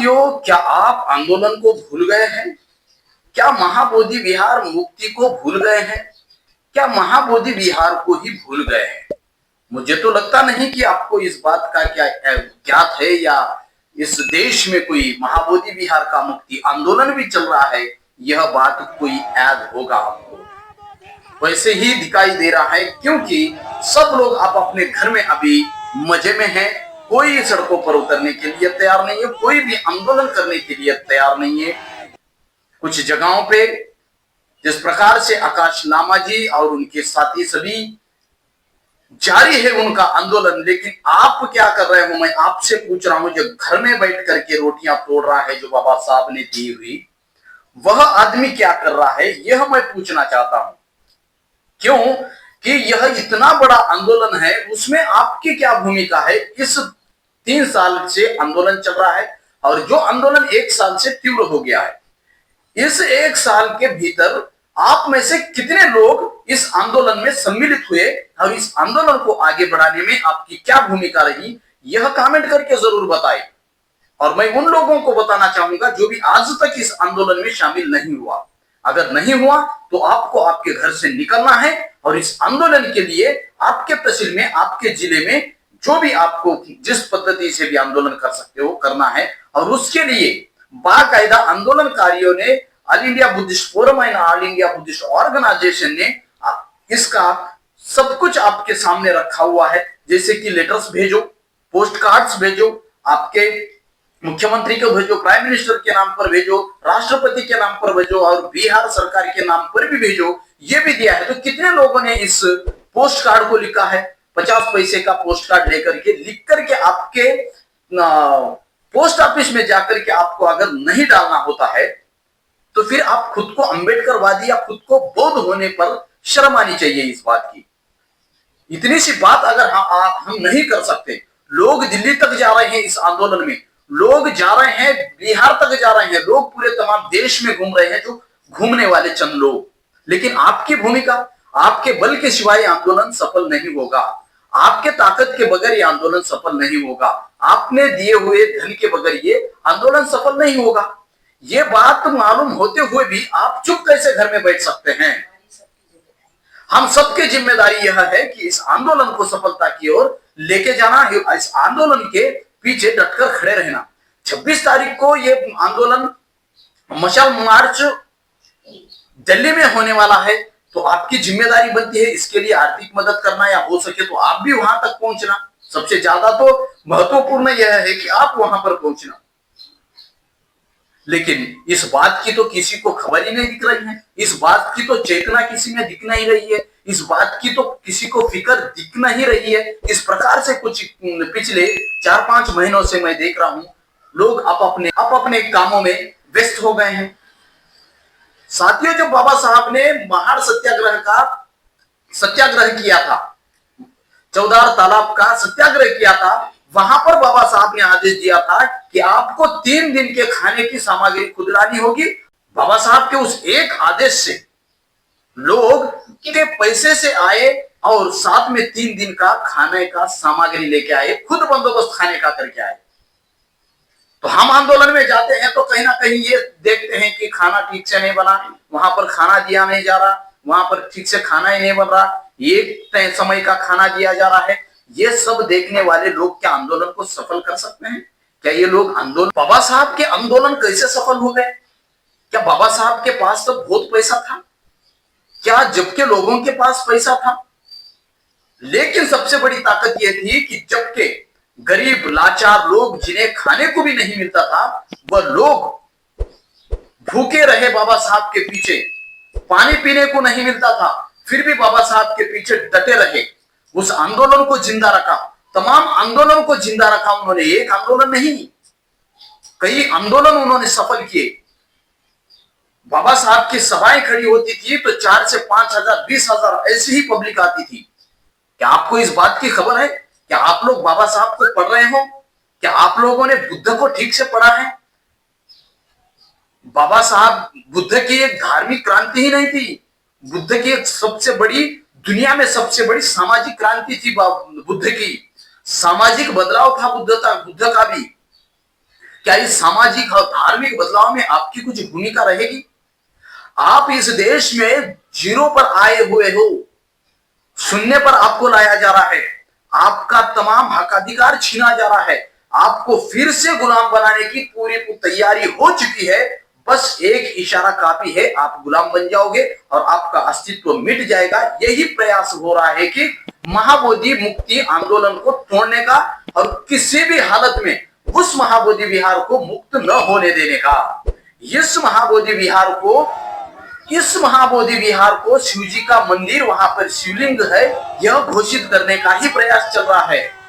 साथियों, क्या आप आंदोलन को भूल गए हैं? क्या महाबोधि विहार मुक्ति को भूल गए हैं? क्या महाबोधि विहार को ही भूल गए हैं? मुझे तो लगता नहीं कि आपको इस बात का क्या ज्ञात है, या इस देश में कोई महाबोधि विहार का मुक्ति आंदोलन भी चल रहा है, यह बात कोई याद होगा आपको। वैसे ही दिखाई दे रहा है, क्योंकि सब लोग आप अपने घर में अभी मजे में हैं। कोई सड़कों पर उतरने के लिए तैयार नहीं है, कोई भी आंदोलन करने के लिए तैयार नहीं है। कुछ जगहों पे जिस प्रकार से आकाश लामा जी और उनके साथी सभी जारी है उनका आंदोलन, लेकिन आप क्या कर रहे हो, मैं आपसे पूछ रहा हूं। जो घर में बैठ करके रोटियां तोड़ रहा है, जो बाबा साहब ने दी हुई, वह आदमी क्या कर रहा है, यह मैं पूछना चाहता हूं। क्यों कि यह इतना बड़ा आंदोलन है, उसमें आपकी क्या भूमिका है? इस 3 साल से आंदोलन चल रहा है और जो आंदोलन 1 साल से तीव्र हो गया है, इस 1 साल के भीतर आप में से कितने लोग इस आंदोलन में सम्मिलित हुए और इस आंदोलन को आगे बढ़ाने में आपकी क्या भूमिका रही, यह कमेंट करके जरूर बताएं। और मैं उन लोगों को बताना चाहूंगा जो भी आज तक इस आंदोलन में शामिल नहीं हुआ। अगर नहीं हुआ तो आपको आपके घर से निकलना है और इस आंदोलन के लिए आपके तहसील में, आपके जिले में जो भी आपको जिस पद्धति से भी आंदोलन कर सकते हो करना है। और उसके लिए बाकायदा आंदोलनकारियों ने, all India Buddhist forum and all India Buddhist organisation ने इसका सब कुछ आपके सामने रखा हुआ है। जैसे कि लेटर्स भेजो, पोस्ट कार्ड्स भेजो, आपके मुख्यमंत्री को भेजो, प्राइम मिनिस्टर के नाम पर भेजो, राष्ट्रपति के नाम पर भेजो और बिहार सरकार के नाम पर भी भेजो, ये भी दिया है। तो कितने लोगों ने इस पोस्ट कार्ड को लिखा है? 50 पैसे का पोस्ट कार्ड लेकर के, लिख करके आपके पोस्ट ऑफिस में जाकर के आपको अगर नहीं डालना होता है तो फिर आप खुद को अंबेडकरवादी या खुद को बौद्ध होने पर शर्म आनी चाहिए इस बात की। इतनी सी बात अगर हम नहीं कर सकते। लोग दिल्ली तक जा रहे हैं इस आंदोलन में, लोग जा रहे हैं बिहार तक जा रहे हैं, लोग पूरे तमाम देश में घूम रहे हैं, जो घूमने वाले चंद लोग। लेकिन आपकी भूमिका, आपके बल के सिवाय आंदोलन सफल नहीं होगा। आपके ताकत के बगैर ये आंदोलन सफल नहीं होगा। आपने दिए हुए धन के बगैर ये आंदोलन सफल नहीं होगा। ये बात मालूम होते हुए भी आप चुप कैसे घर में बैठ सकते हैं? हम सबकी जिम्मेदारी यह है कि इस आंदोलन को सफलता की ओर लेके जाना है, इस आंदोलन के पीछे डटकर खड़े रहना। 26 तारीख को ये आंदोलन मशाल मार्च दिल्ली में होने वाला है, तो आपकी जिम्मेदारी बनती है इसके लिए आर्थिक मदद करना, या हो सके तो आप भी वहां तक पहुंचना। सबसे ज्यादा तो महत्वपूर्ण यह है कि आप वहां पर पहुंचना। लेकिन इस बात की तो किसी को खबर ही नहीं दिख रही है, इस बात की तो चेतना किसी में दिख नहीं रही है, इस बात की तो किसी को फिक्र दिख नहीं रही है। इस प्रकार से कुछ पिछले 4-5 महीनों से मैं देख रहा हूं, लोग आप अपने कामों में व्यस्त हो गए हैं। साथियों, जो बाबा साहब ने महाड़ सत्याग्रह का सत्याग्रह किया था, चौदार तालाब का सत्याग्रह किया था, वहां पर बाबा साहब ने आदेश दिया था कि आपको 3 दिन के खाने की सामग्री खुद लानी होगी। बाबा साहब के उस एक आदेश से लोग के पैसे से आए और साथ में 3 दिन का खाने का सामग्री लेके आए, खुद बंदोबस्त खाने का करके आए। तो हम आंदोलन में जाते हैं तो कहीं ना कहीं ये देखते हैं कि खाना ठीक से नहीं बना, वहां पर खाना दिया नहीं जा रहा, वहां पर ठीक से खाना ही नहीं बन रहा, एक तय समय का खाना दिया जा रहा है। ये सब देखने वाले लोग क्या आंदोलन को सफल कर सकते हैं? क्या ये लोग आंदोलन, बाबा साहब के आंदोलन कैसे सफल हो गए? क्या बाबा साहब के पास तो बहुत पैसा था? क्या जबकि लोगों के पास पैसा था? लेकिन सबसे बड़ी ताकत यह थी कि जबकि गरीब लाचार लोग जिन्हें खाने को भी नहीं मिलता था, वह लोग भूखे रहे बाबा साहब के पीछे, पानी पीने को नहीं मिलता था, फिर भी बाबा साहब के पीछे डटे रहे, उस आंदोलन को जिंदा रखा। तमाम आंदोलन को जिंदा रखा उन्होंने, एक आंदोलन नहीं, कई आंदोलन उन्होंने सफल किए। बाबा साहब की सभाएं खड़ी होती थी तो 4 से 5,000, 20,000 ऐसी ही पब्लिक आती थी। क्या आपको इस बात की खबर है? क्या आप लोग बाबा साहब को पढ़ रहे हो? क्या आप लोगों ने बुद्ध को ठीक से पढ़ा है? बाबा साहब, बुद्ध की एक धार्मिक क्रांति ही नहीं थी, बुद्ध की एक सबसे बड़ी, दुनिया में सबसे बड़ी सामाजिक क्रांति थी बुद्ध की। सामाजिक बदलाव था बुद्ध का भी। क्या इस सामाजिक और धार्मिक बदलाव में आपकी कुछ भूमिका रहेगी? आप इस देश में जीरो पर आए हुए हो, शून्य पर आपको लाया जा रहा है, आपका तमाम हक अधिकार छीना जा रहा है, आपको फिर से गुलाम बनाने की पूरी तैयारी हो चुकी है। बस एक इशारा काफी है, आप गुलाम बन जाओगे और आपका अस्तित्व मिट जाएगा। यही प्रयास हो रहा है कि महाबोधि मुक्ति आंदोलन को तोड़ने का और किसी भी हालत में उस महाबोधि विहार को मुक्त न होने देने का। इस महाबोधि विहार को शिवजी का मंदिर, वहां पर शिवलिंग है, यह घोषित करने का ही प्रयास चल रहा है।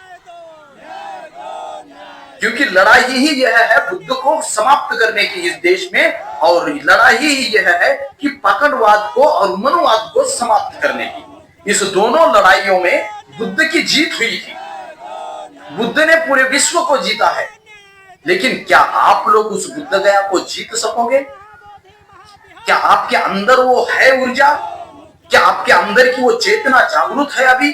क्योंकि लड़ाई ही यह है बुद्ध को समाप्त करने की इस देश में, और लड़ाई ही यह है कि पाखंडवाद को और मनुवाद को समाप्त करने की। इस दोनों लड़ाइयों में बुद्ध की जीत हुई थी, बुद्ध ने पूरे विश्व को जीता है। लेकिन क्या आप लोग उस बुद्ध गया को जीत सकोगे? क्या आपके अंदर वो है ऊर्जा? क्या आपके अंदर की वो चेतना जागरूक है? अभी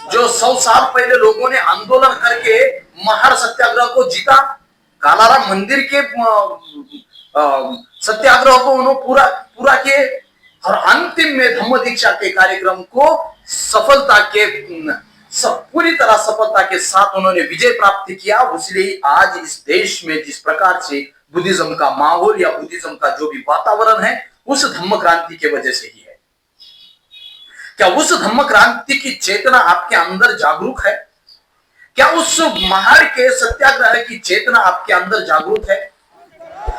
जो 100 साल पहले लोगों ने आंदोलन करके महार सत्याग्रह को जीता, कालाराम मंदिर के सत्याग्रह को उन्होंने पूरा किए, और अंतिम में धम्म दीक्षा के कार्यक्रम को पूरी तरह सफलता के साथ उन्होंने विजय प्राप्त किया। इसलिए आज इस देश में जिस प्रकार से बुद्धिज्म का माहौल या बुद्धिज्म का जो भी वातावरण है, उस धम्म क्रांति के वजह से ही है। क्या उस धम्म क्रांति की चेतना आपके अंदर जागरूक है? क्या उस महार के सत्याग्रह की चेतना आपके अंदर जागरूक है?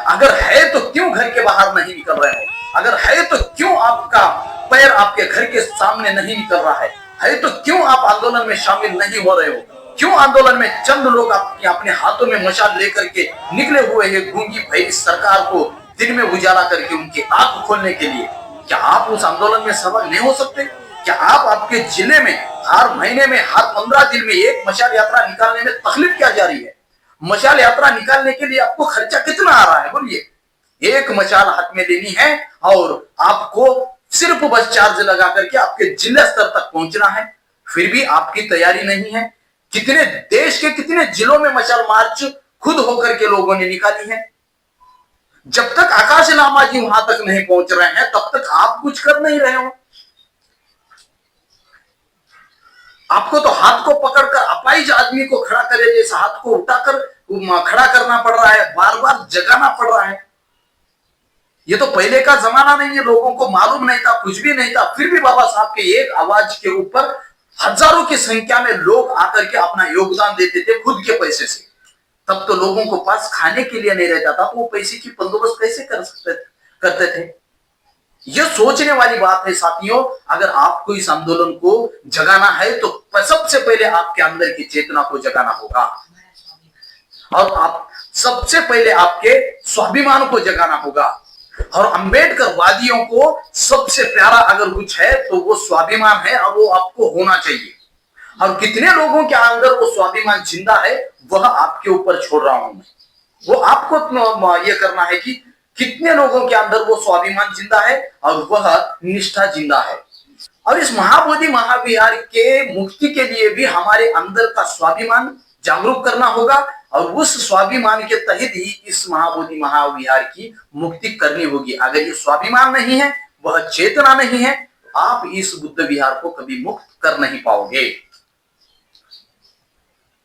अगर है तो क्यों घर के बाहर नहीं निकल रहे हो? अगर है तो क्यों आपका पैर आपके घर के सामने नहीं निकल रहा है? तो क्यों आप आंदोलन में शामिल नहीं हो रहे हो? क्यों आंदोलन में चंद लोग अपने हाथों में मशाल लेकर के निकले हुए हैं गूंगी भई सरकार को दिन में उजाला करके उनकी आंख खोलने के लिए? क्या आप उस आंदोलन में सहभागी नहीं हो सकते? क्या आप आपके जिले में हर महीने में, हर 15 दिन में एक मशाल यात्रा निकालने में तकलीफ क्या जा रही है? मशाल यात्रा निकालने के लिए आपको खर्चा कितना आ रहा है? बोलिए। एक मशाल हाथ में लेनी है और आपको सिर्फ बस चार्ज लगा करके आपके जिला स्तर तक पहुंचना है, फिर भी आपकी तैयारी नहीं है। कितने देश के कितने जिलों में मशाल मार्च खुद होकर के लोगों ने निकाली है। जब तक आकाश लामा जी वहां तक नहीं पहुंच रहे हैं, तब तक आप कुछ कर नहीं रहे हो। आपको तो हाथ को पकड़कर अपाहिज आदमी को खड़ा करे जैसा हाथ को उठाकर खड़ा करना पड़ रहा है, बार बार जगाना पड़ रहा है। ये तो पहले का जमाना नहीं है, लोगों को मालूम नहीं था, कुछ भी नहीं था, फिर भी बाबा साहब के एक आवाज के ऊपर हजारों की संख्या में लोग आकर के अपना योगदान देते थे खुद के पैसे से। तब तो लोगों को पास खाने के लिए नहीं रहता था, तो वो पैसे की बंदोबस्त कैसे करते थे? यह सोचने वाली बात है साथियों। अगर आपको इस आंदोलन को जगाना है तो सबसे पहले आपके अंदर की चेतना को जगाना होगा, और आप सबसे पहले आपके स्वाभिमान को जगाना होगा। और अंबेडकर वादियों को सबसे प्यारा अगर कुछ है तो वो स्वाभिमान है, और वो आपको होना चाहिए। और कितने लोगों के अंदर वो स्वाभिमान जिंदा है, वह आपके ऊपर छोड़ रहा हूं मैं। वो आपको ये करना है कि कितने लोगों के अंदर वो स्वाभिमान जिंदा है और वह निष्ठा जिंदा है। और इस महाबोधि महाविहार के मुक्ति के लिए भी हमारे अंदर का स्वाभिमान जागरूक करना होगा, और उस स्वाभिमान के तहत ही इस महाबोधि महाविहार की मुक्ति करनी होगी। अगर ये स्वाभिमान नहीं है, वह चेतना नहीं है, आप इस बुद्ध विहार को कभी मुक्त कर नहीं पाओगे।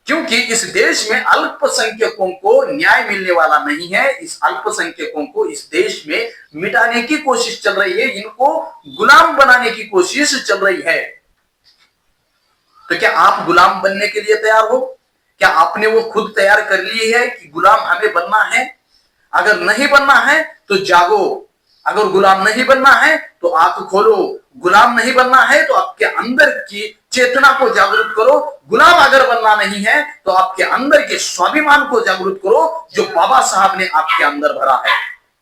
क्योंकि इस देश में अल्पसंख्यकों को न्याय मिलने वाला नहीं है। इस अल्पसंख्यकों को इस देश में मिटाने की कोशिश चल रही है, इनको गुलाम बनाने की कोशिश चल रही है। तो क्या आप गुलाम बनने के लिए तैयार हो? क्या आपने वो खुद तैयार कर ली है कि गुलाम हमें बनना है? अगर नहीं बनना है तो जागो, अगर गुलाम नहीं बनना है तो आंख खोलो, गुलाम नहीं बनना है तो आपके अंदर की चेतना को जागरूक करो, गुलाम अगर बनना नहीं है तो आपके अंदर के स्वाभिमान को जागरूक करो जो बाबा साहब ने आपके अंदर भरा है।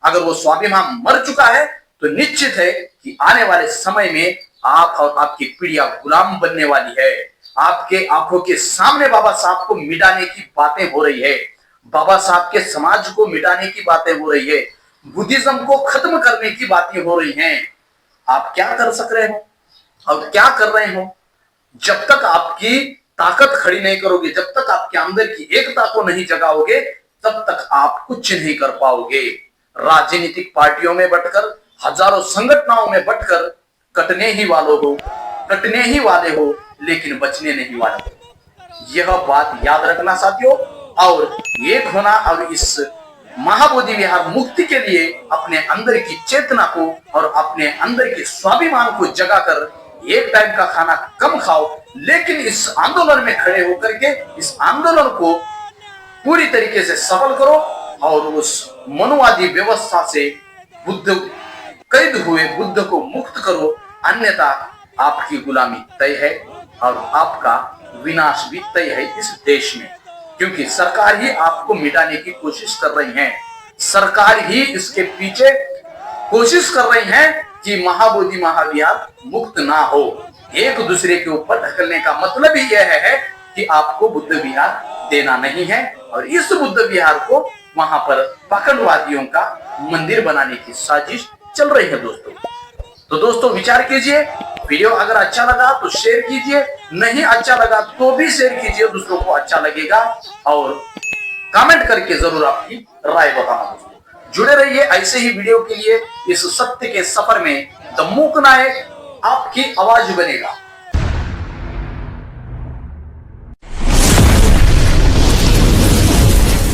अगर वो स्वाभिमान मर चुका है तो निश्चित है कि आने वाले समय में आप और आपकी पीढ़ियां गुलाम बनने वाली है। आपके आंखों के सामने बाबा साहब को मिटाने की बातें हो रही है, बाबा साहब के समाज को मिटाने की बातें हो रही है, बुद्धिज्म को खत्म करने की बातें हो रही हैं। आप क्या कर सक रहे हो और क्या कर रहे हो? जब तक आपकी ताकत खड़ी नहीं करोगे, जब तक आपके अंदर की एकता को नहीं जगाओगे, तब तक आप कुछ नहीं कर पाओगे। राजनीतिक पार्टियों में बटकर, हजारों संगठनों में बटकर कटने ही वाले हो, लेकिन बचने नहीं वाले हो। यह बात याद रखना साथियों, और एक होना, और इस महाबोधि विहार मुक्ति के लिए अपने अंदर की चेतना को और अपने अंदर के स्वाभिमान को जगाकर एक टाइम का खाना कम खाओ, लेकिन इस आंदोलन में खड़े होकर के इस आंदोलन को पूरी तरीके से सफल करो और उस मनुवादी व्यवस्था से कैद हुए बुद्ध को मुक्त करो, अन्यथा आपकी गुलामी तय है और आपका विनाश भी तय है इस देश में। क्योंकि सरकार ही आपको मिटाने की कोशिश कर रही है, सरकार ही इसके पीछे कोशिश कर रही है कि महाबोधि महाविहार मुक्त ना हो। एक दूसरे के ऊपर ढकलने का मतलब ही यह है कि आपको बुद्ध विहार देना नहीं है, और इस बुद्ध विहार को वहां पर पाखंडवादियों का मंदिर बनाने की साजिश चल रही है दोस्तों। तो दोस्तों विचार कीजिए, वीडियो अगर अच्छा लगा तो शेयर कीजिए, नहीं अच्छा लगा तो भी शेयर कीजिए, दूसरों को अच्छा लगेगा, और कमेंट करके जरूर आपकी राय बताना दोस्तों। जुड़े रहिए ऐसे ही वीडियो के लिए। इस सत्य के सफर में द मूक नायक आपकी आवाज बनेगा।